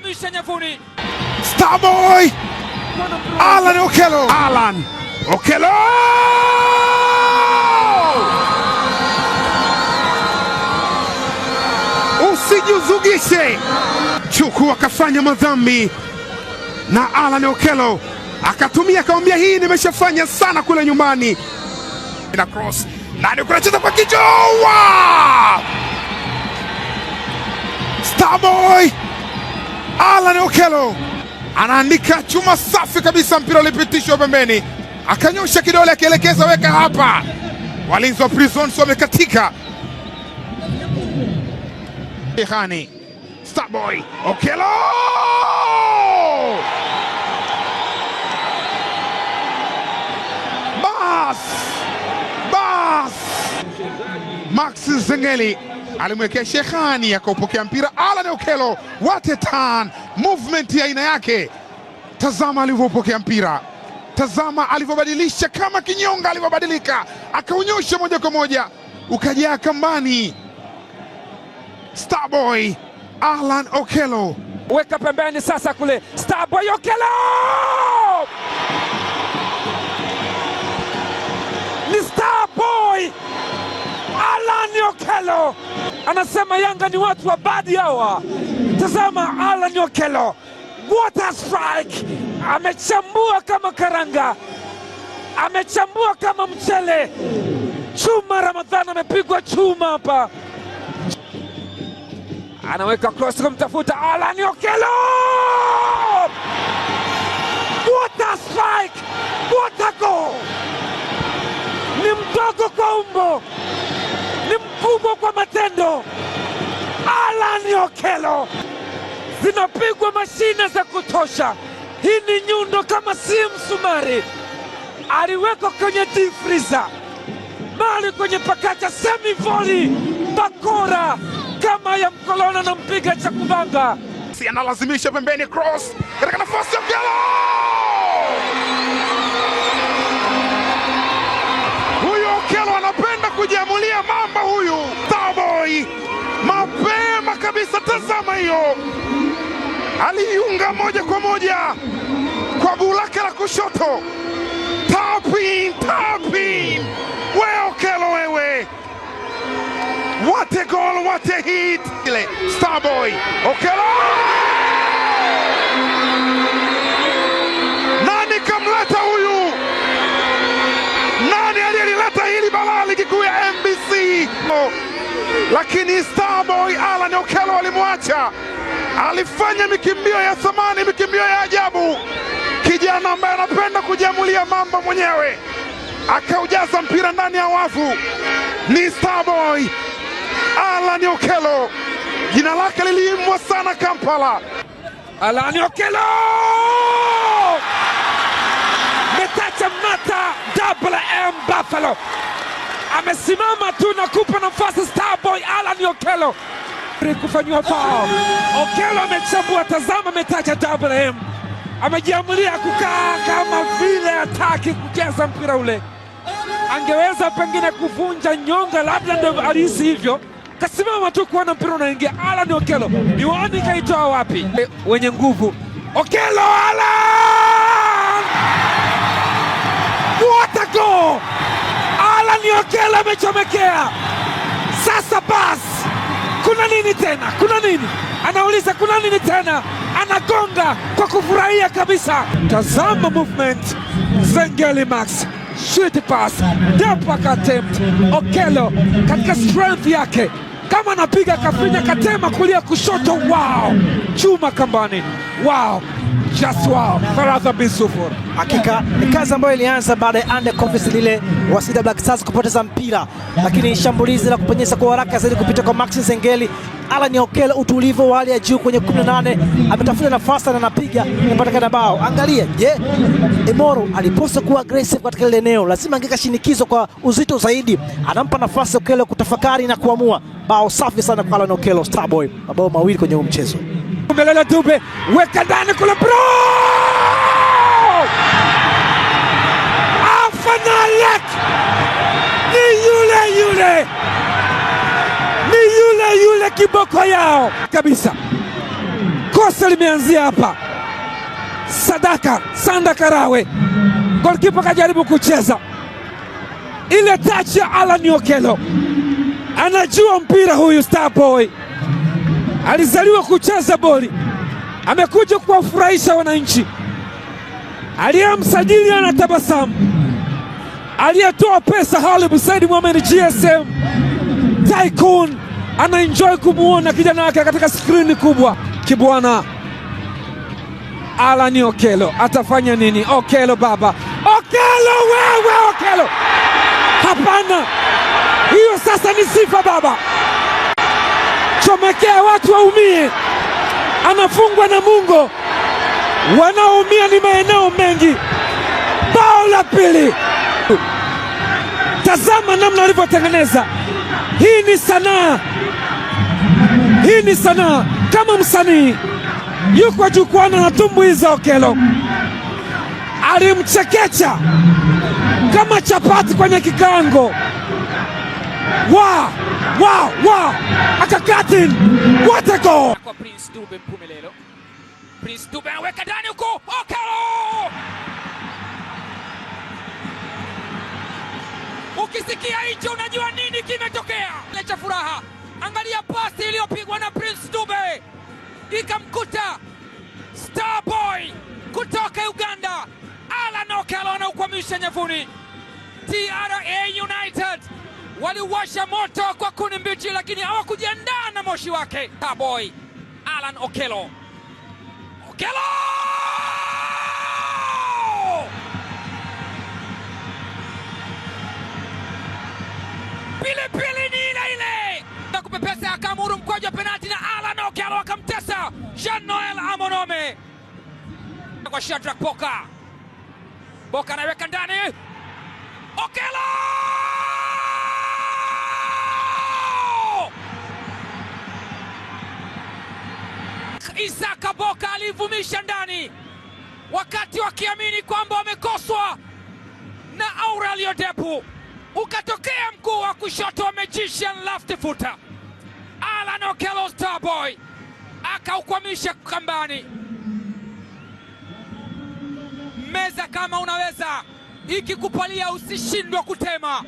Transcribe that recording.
anahamisha nyavuni. Starboy Alan Okello. Alan Okello usijuzugishe. Chuku akafanya madhambi na Alan Okello akatumia, akamwambia hii nimeshafanya sana kule nyumbani. Na cross nani kunacheza kwa kichwa. Starboy Alan Okello anaandika chuma safi kabisa, mpira ulipitishwa pembeni, akanyosha kidole akielekeza weka hapa. Walinzi wa Prisons wamekatika. Hani Starboy Okello bas Max Zengeli alimwekea Shekhani akaupokea mpira. Alan Okello, what a turn, movement ya aina yake. Tazama alivyopokea mpira, tazama alivyobadilisha, kama kinyonga alivyobadilika, akaunyosha moja kwa moja ukajaa kambani. Starboy Alan Okello, Weka pembeni sasa kule. Starboy Okello! Ni Starboy Alan Okello. Anasema Yanga ni watu wa badi hawa. Tazama Alan Okello. What a strike! Amechambua kama karanga. Amechambua kama mchele. Chuma Ramadhani amepigwa chuma hapa. Anaweka cross kumtafuta Alan Okello. What a strike! What a goal! Ni mdogo kwa umbo, ni mkubwa kwa matendo. Alan Okello, zinapigwa mashine za kutosha. Hii ni nyundo kama si msumari. Aliweka kwenye deep freezer, mali kwenye pakacha, semi volley, bakora kama ya mkolona na mpiga cha kubanga. Si analazimisha pembeni, cross katika nafasi ya Okello. Huyu Okello anapenda kujiamulia mamba huyu. Starboy mapema kabisa, tazama hiyo, aliiunga moja kwa moja kwa guu lake la kushoto. Tapin we Okello wewe, what a goal, what a hit. Starboy Okello, nani kamleta huyu? Nani aliyeleta hili balaa ligi kuu ya NBC? Lakini Starboy Alan Okello alimwacha, alifanya mikimbio ya thamani, mikimbio ya ajabu. Kijana ambaye anapenda kujiamulia mamba mwenyewe, akaujaza mpira ndani ya wavu. Ni Starboy Alan Okello, jina lake liliimbwa sana Kampala. Alan Okello metacha mata double M Buffalo, amesimama tu na kupa nafasi Starboy Alan Okello kufanywa foul. Okello amechambua, tazama metacha double M, amejiamulia kukaa kama vile hataki kucheza mpira ule. Angeweza pengine kuvunja nyonga, labda ndio alihisi hivyo, kasimama tu kuona mpira unaingia. Alan Okello ni wani, kaitoa wapi? Wenye nguvu Okello, Alan! What a goal! Alan Okello amechomekea. Sasa basi, kuna nini tena? Kuna nini? Anauliza kuna nini tena? Anagonga kwa kufurahia kabisa. Tazama movement Zengeli Max, shoot pass, depa attempt. Okello katika strength yake, kama anapiga kafinya, katema kulia kushoto. Wow, chuma kambani. Wow, just wow. Faradha bin Sufur, hakika ni kazi ambayo ilianza baada ya under confidence lile wa Singida Black Stars kupoteza mpira, lakini shambulizi la kupenyeza kwa haraka zaidi kupita kwa Max Zengeli. Alan Okello utulivu wa hali ya juu kwenye 18, ametafuta nafasi na anapiga, inapatikana bao. Angalia, je, Emoro aliposa kuwa aggressive katika ile eneo, lazima angeka shinikizo kwa uzito zaidi, anampa nafasi Okello kutafakari na kuamua. Bao safi sana kwa Alan Okello. Starboy mabao mawili kwenye mchezo. Umelela Dube, weka ndani kule bro! Afanalek! Ni yule kiboko yao kabisa. Kosa limeanzia hapa. Sanda Karawe, golikipa kajaribu kucheza ile touch ya Alan Okello. Anajua mpira huyu Starboy, alizaliwa kucheza boli, amekuja kuwafurahisha wananchi. Aliyemsajili anatabasamu, aliyetoa pesa Halib Said Mohamed GSM Tycoon anaenjoy kumuona kijana wake katika skrini kubwa. Kibwana Alan Okello atafanya nini? Okello baba, Okello wewe, Okello hapana, hiyo sasa ni sifa baba. Chomekea watu waumie, anafungwa na Mungo, wanaoumia ni maeneo mengi. Bao la pili, tazama namna alivyotengeneza. Hii ni sanaa, kama msanii yuko jukwani anatumbuiza. Okello alimchekecha kama chapati kwenye kikango. Akakatin, what a goal! Kwa Prince Dube Mpumelelo. Prince Dube anaweka ndani huko. Okello! Ukisikia hicho unajua nini kimetokea. Lecha furaha. Angalia pasi iliyopigwa na Prince Dube, ikamkuta Starboy kutoka Uganda. Alan Okello anaukwamisha nyavuni. TRA United waliwasha moto kwa kuni mbichi, lakini hawakujiandaa na moshi wake. Starboy, Alan Okello. Pili ni ile na kupepesa, akamuru mkwaju penalti na Alan Okello akamtesa Jean-Noel Amonome kwa Shadrack Boka anaweka ndani. Okello! Isaka Boka alivumisha ndani wakati wakiamini kwamba wamekoswa na Aurelio Depu. Ukatokea mguu wa kushoto wa magician left footer. Alan Okello Starboy akaukwamisha kambani. Meza kama unaweza, ikikupalia usishindwa kutema.